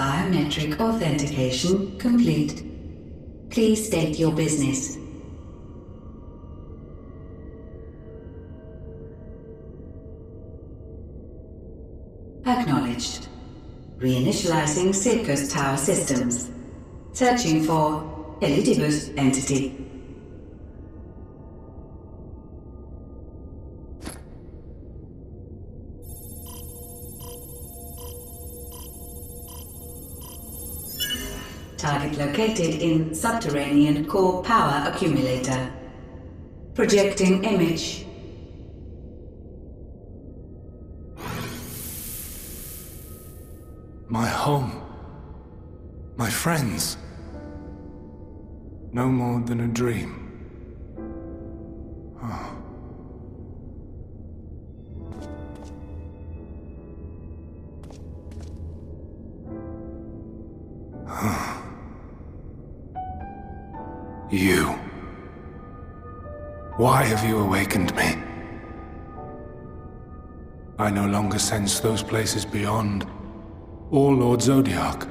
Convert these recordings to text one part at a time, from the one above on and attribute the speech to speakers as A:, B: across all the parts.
A: Biometric authentication complete. Please state your business. Acknowledged. Reinitializing Circus Tower systems. Searching for Elpis entity. Target located in subterranean core power accumulator. Projecting image.
B: My home. My friends. No more than a dream. Oh. You. Why have you awakened me? I no longer sense those places beyond, or Lord Zodiac.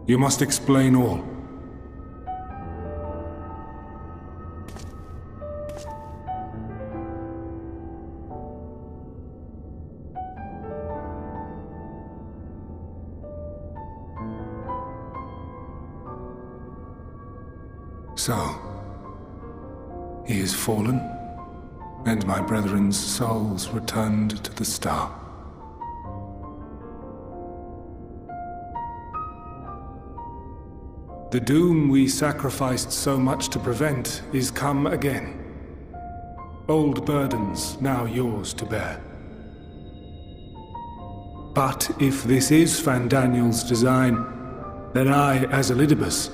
B: You must explain all. So, he is fallen, and my brethren's souls returned to the star. The doom we sacrificed so much to prevent is come again. Old burdens now yours to bear. But if this is Fandaniel's design, then I, as Elpis,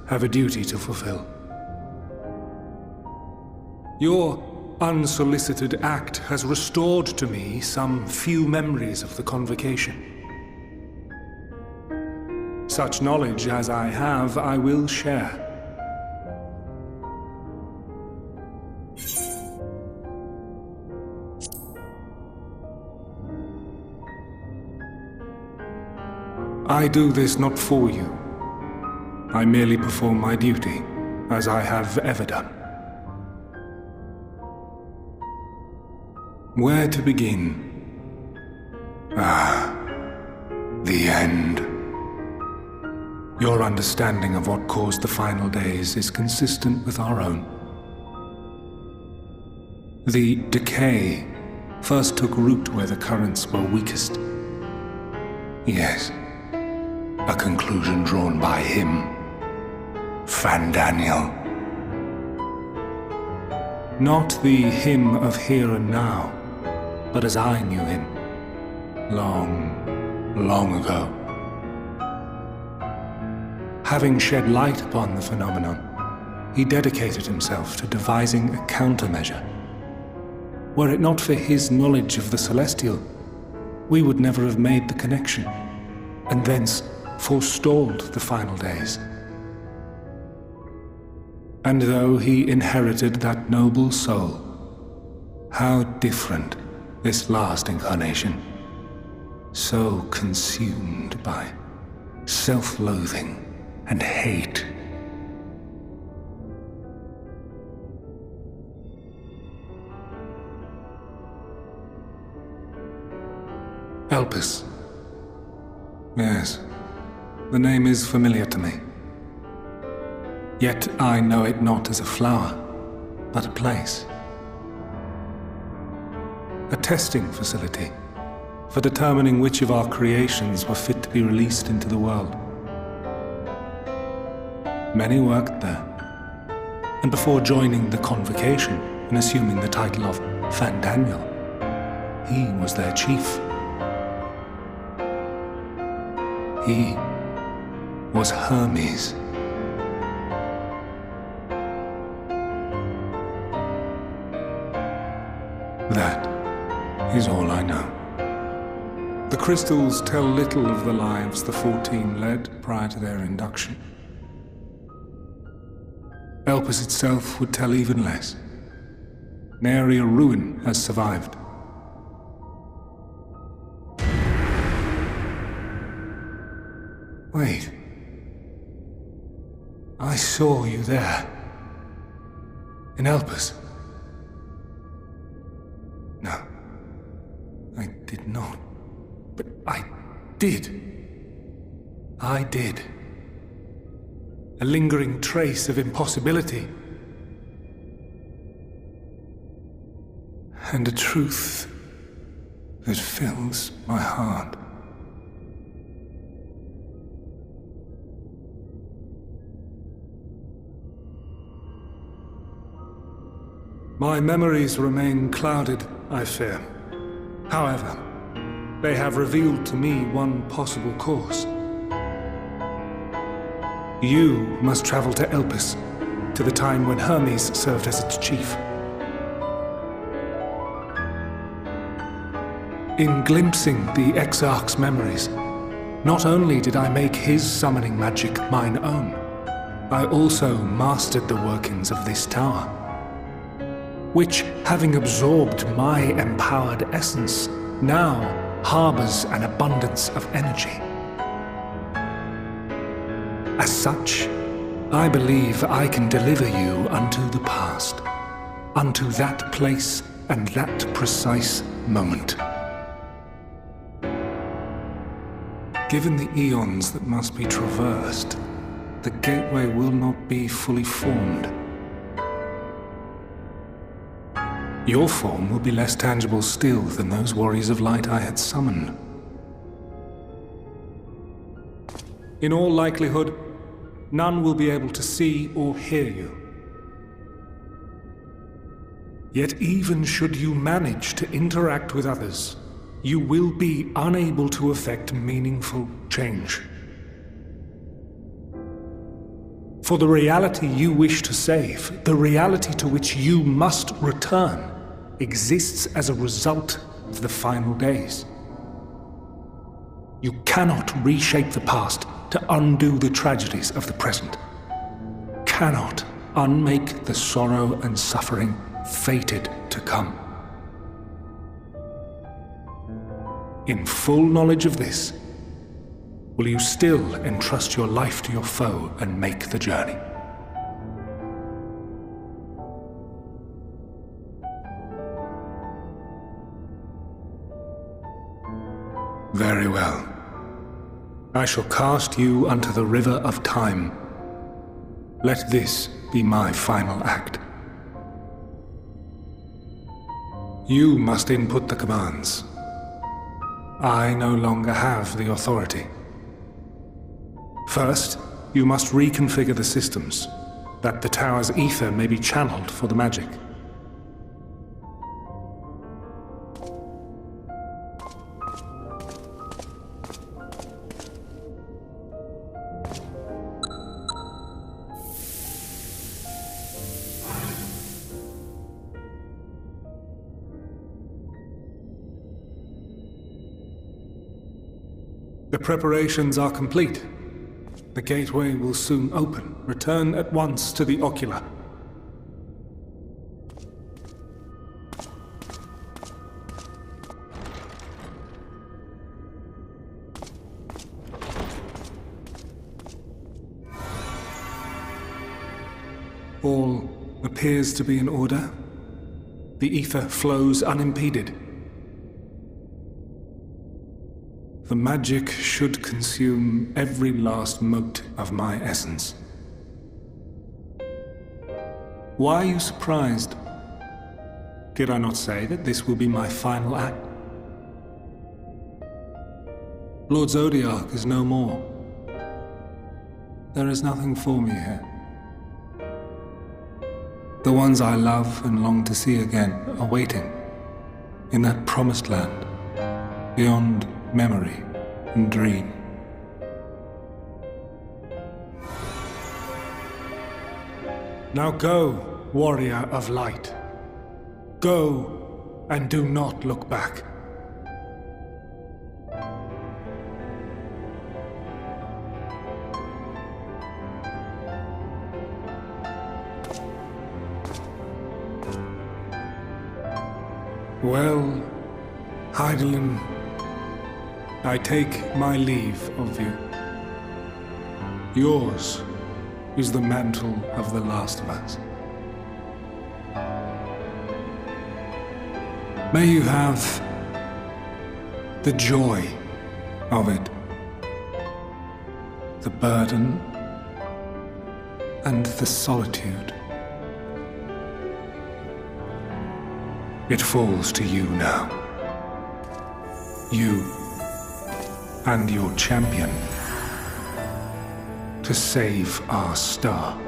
B: have a duty to fulfill. Your unsolicited act has restored to me some few memories of the convocation. Such knowledge as I have, I will share. I do this not for you. I merely perform my duty, as I have ever done. Where to begin? The end. Your understanding of what caused the final days is consistent with our own. The decay first took root where the currents were weakest. Yes, a conclusion drawn by him, Fandaniel. Not the him of here and now, but as I knew him, long, long ago. Having shed light upon the phenomenon, he dedicated himself to devising a countermeasure. Were it not for his knowledge of the celestial, we would never have made the connection, and thence forestalled the final days. And though he inherited that noble soul, how different this last incarnation, so consumed by self-loathing and hate. Elpis. Yes, the name is familiar to me. Yet I know it not as a flower, but a place. A testing facility for determining which of our creations were fit to be released into the world. Many worked there, and before joining the convocation and assuming the title of Fandaniel, he was their chief. He was Hermes. That is all I know. The crystals tell little of the lives the 14 led prior to their induction. Elpis itself would tell even less. Nary a ruin has survived. Wait. I saw you there. In Elpis. No. I did not. But I did. I did. A lingering trace of impossibility. And a truth that fills my heart. My memories remain clouded, I fear. However, they have revealed to me one possible course. You must travel to Elpis, to the time when Hermes served as its chief. In glimpsing the Exarch's memories, not only did I make his summoning magic mine own, I also mastered the workings of this tower, which, having absorbed my empowered essence, now harbors an abundance of energy. As such, I believe I can deliver you unto the past, unto that place and that precise moment. Given the eons that must be traversed, the gateway will not be fully formed. Your form will be less tangible still than those warriors of light I had summoned. In all likelihood, none will be able to see or hear you. Yet even should you manage to interact with others, you will be unable to effect meaningful change. For the reality you wish to save, the reality to which you must return, exists as a result of the final days. You cannot reshape the past to undo the tragedies of the present. Cannot unmake the sorrow and suffering fated to come. In full knowledge of this, will you still entrust your life to your foe and make the journey? Very well. I shall cast you unto the river of time. Let this be my final act. You must input the commands. I no longer have the authority. First, you must reconfigure the systems, that the tower's ether may be channeled for the magic. The preparations are complete. The gateway will soon open. Return at once to the ocular. All appears to be in order. The ether flows unimpeded. The magic should consume every last mote of my essence. Why are you surprised? Did I not say that this will be my final act? Lord Zodiac is no more. There is nothing for me here. The ones I love and long to see again are waiting in that promised land, beyond memory and dream. Now go, warrior of light. Go, and do not look back. Well, Heidelin, I take my leave of you. Yours is the mantle of the last of us. May you have the joy of it, the burden and the solitude. It falls to you now. You and your champion to save our star.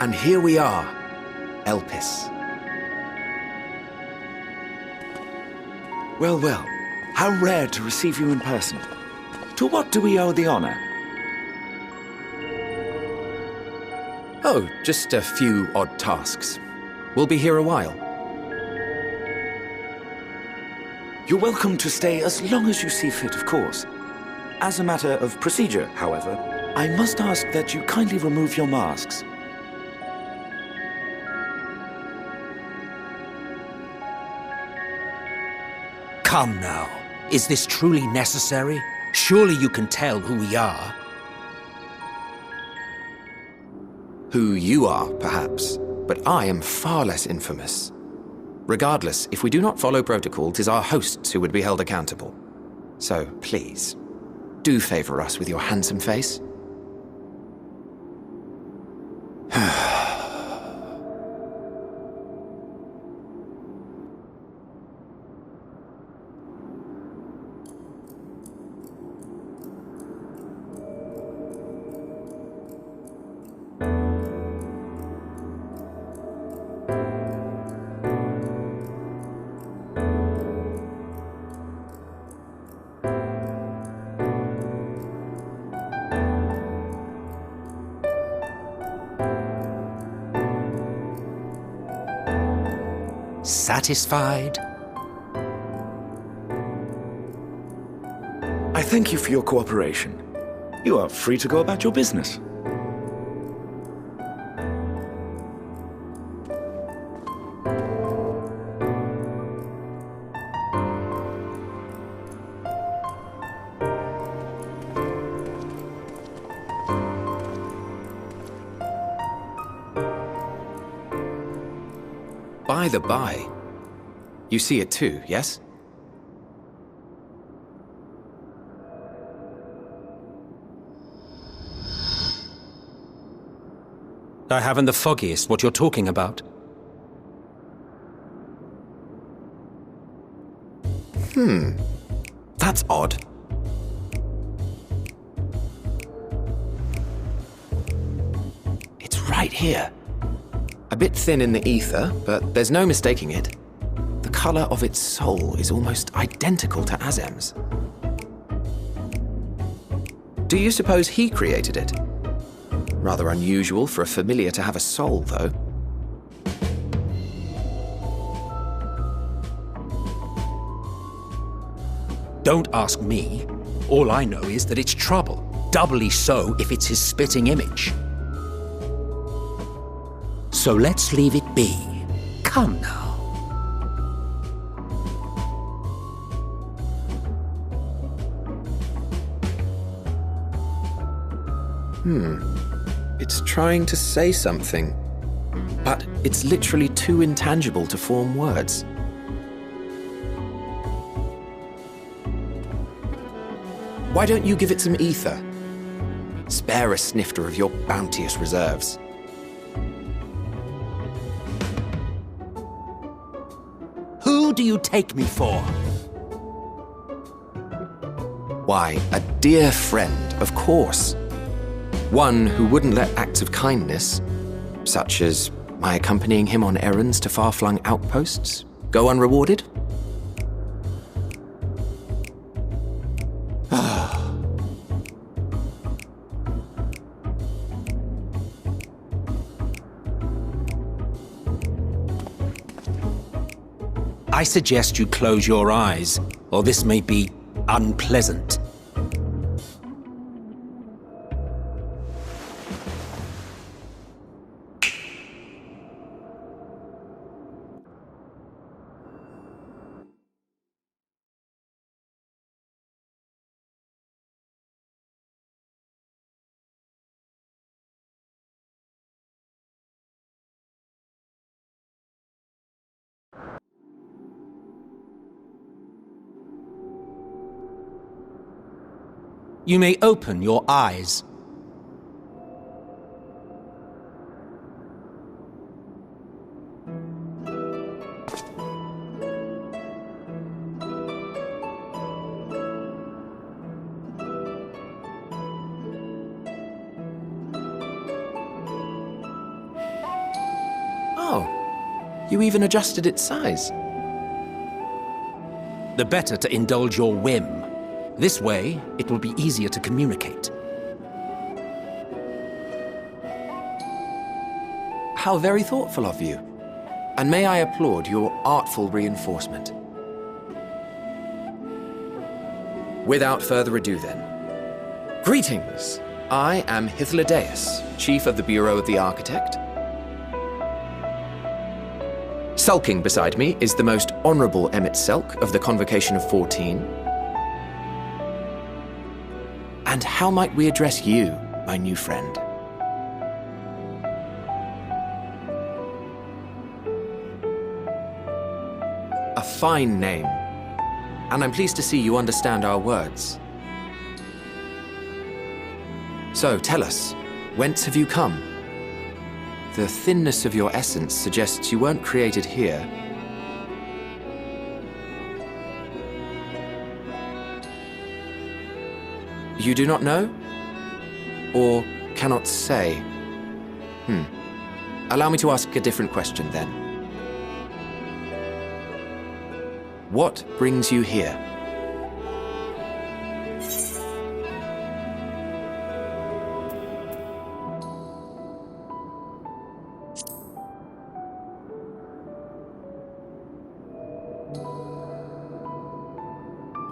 C: And here we are, Elpis. Well, well, how rare to receive you in person. To what do we owe the honor?
D: Oh, just a few odd tasks. We'll be here a while.
C: You're welcome to stay as long as you see fit, of course. As a matter of procedure, however, I must ask that you kindly remove your masks.
E: Come now. Is this truly necessary? Surely you can tell who we are.
D: Who you are, perhaps, but I am far less infamous. Regardless, if we do not follow protocol, 'tis our hosts who would be held accountable. So, please, do favor us with your handsome face.
E: Satisfied?
C: I thank you for your cooperation. You are free to go about your business.
D: By the by, you see it too, yes?
E: I haven't the foggiest what you're talking about.
D: That's odd. It's right here. A bit thin in the ether, but there's no mistaking it. The color of its soul is almost identical to Azem's. Do you suppose he created it? Rather unusual for a familiar to have a soul, though.
E: Don't ask me. All I know is that it's trouble. Doubly so if it's his spitting image. So let's leave it be. Come now.
D: It's trying to say something, but it's literally too intangible to form words. Why don't you give it some ether? Spare a snifter of your bounteous reserves.
E: Who do you take me for?
D: Why, a dear friend, of course. One who wouldn't let acts of kindness, such as my accompanying him on errands to far-flung outposts, go unrewarded?
E: I suggest you close your eyes, or this may be unpleasant. You may open your eyes.
D: You even adjusted its size.
E: The better to indulge your whim. This way, it will be easier to communicate.
D: How very thoughtful of you. And may I applaud your artful reinforcement. Without further ado then. Greetings! I am Hythlodaeus, Chief of the Bureau of the Architect. Sulking beside me is the most honorable Emmett Selk of the Convocation of 14. And how might we address you, my new friend? A fine name, and I'm pleased to see you understand our words. So, tell us, whence have you come? The thinness of your essence suggests you weren't created here. You do not know? Or cannot say? Allow me to ask a different question then. What brings you here?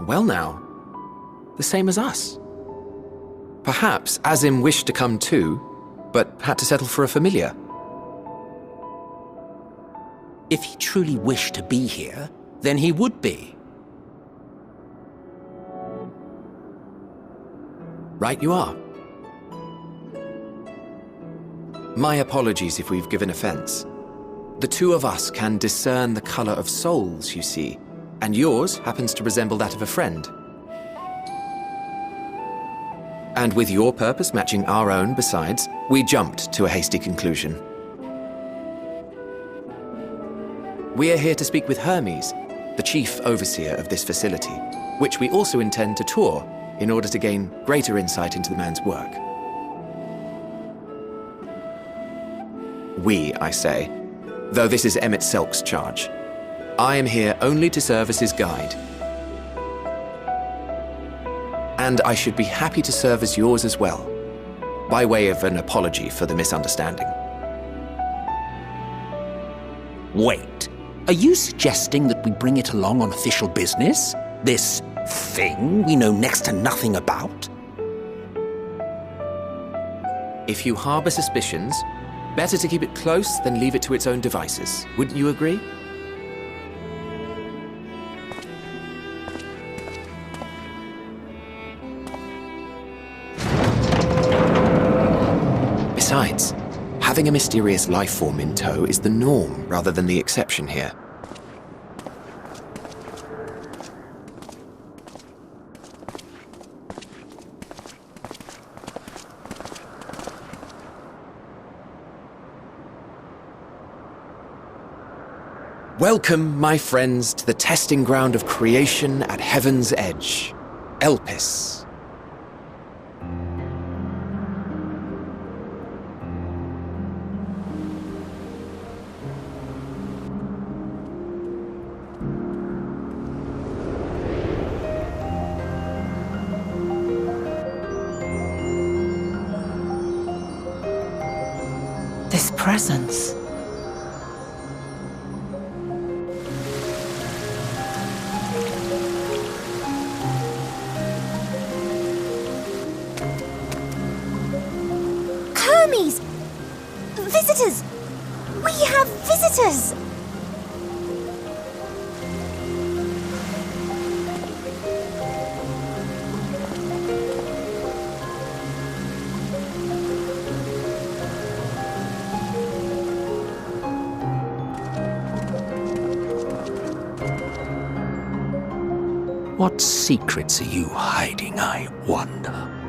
D: Well now, the same as us. Perhaps Azim wished to come too, but had to settle for a familiar.
E: If he truly wished to be here, then he would be.
D: Right you are. My apologies if we've given offense. The two of us can discern the color of souls, you see, and yours happens to resemble that of a friend. And with your purpose matching our own besides, we jumped to a hasty conclusion. We are here to speak with Hermes, the chief overseer of this facility, which we also intend to tour in order to gain greater insight into the man's work. We, I say, though this is Emmett Selk's charge. I am here only to serve as his guide. And I should be happy to serve as yours as well, by way of an apology for the misunderstanding.
E: Wait, are you suggesting that we bring it along on official business? This thing we know next to nothing about?
D: If you harbor suspicions, better to keep it close than leave it to its own devices. Wouldn't you agree? Besides, having a mysterious life form in tow is the norm rather than the exception here. Welcome, my friends, to the testing ground of creation at Heaven's Edge, Elpis.
F: This presence.
G: Hermes! Visitors! We have visitors!
E: What secrets are you hiding, I wonder?